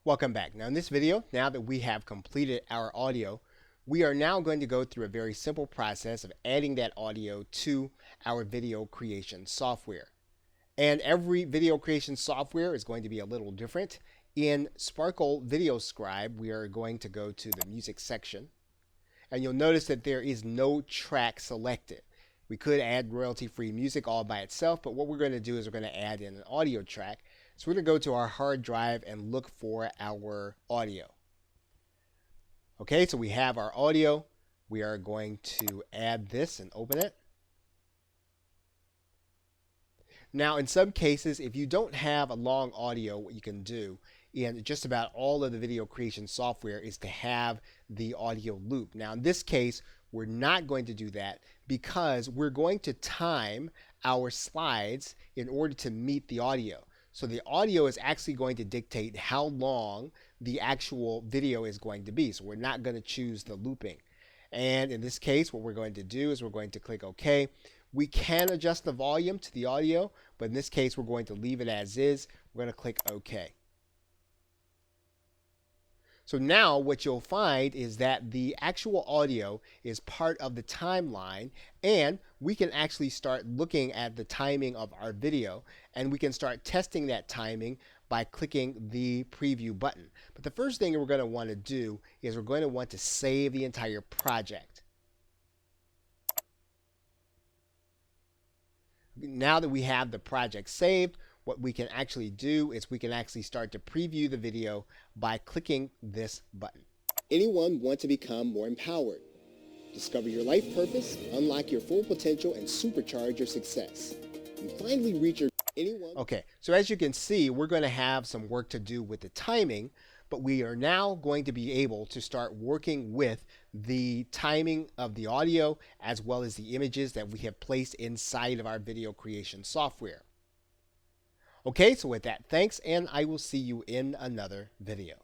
Welcome back. Now in this video, now that we have completed our audio, we are now going to go through a very simple process of adding that audio to our video creation software. And every video creation software is going to be a little different. In Sparkle Video Scribe, we are going to go to the music section, and you'll notice that there is no track selected. We could add royalty-free music all by itself, but what we're going to do is we're going to add in an audio track. So we're going to go to our hard drive and look for our audio. Okay, so we have our audio. We are going to add this and open it. Now, in some cases, if you don't have a long audio, what you can do in just about all of the video creation software is to have the audio loop. Now, in this case, we're not going to do that because we're going to time our slides in order to meet the audio. So the audio is actually going to dictate how long the actual video is going to be. So we're not going to choose the looping. And in this case, what we're going to do is we're going to click OK. We can adjust the volume to the audio, but in this case, we're going to leave it as is. We're going to click OK. So now what you'll find is that the actual audio is part of the timeline, and we can actually start looking at the timing of our video, and we can start testing that timing by clicking the preview button. But the first thing we're going to want to do is we're going to want to save the entire project. Now that we have the project saved, what we can actually do is we can actually start to preview the video by clicking this button. Anyone want to become more empowered? Discover your life purpose, unlock your full potential, and supercharge your success. And finally reach your anyone. Okay, so as you can see, we're going to have some work to do with the timing, but we are now going to be able to start working with the timing of the audio as well as the images that we have placed inside of our video creation software. Okay, so with that, thanks, and I will see you in another video.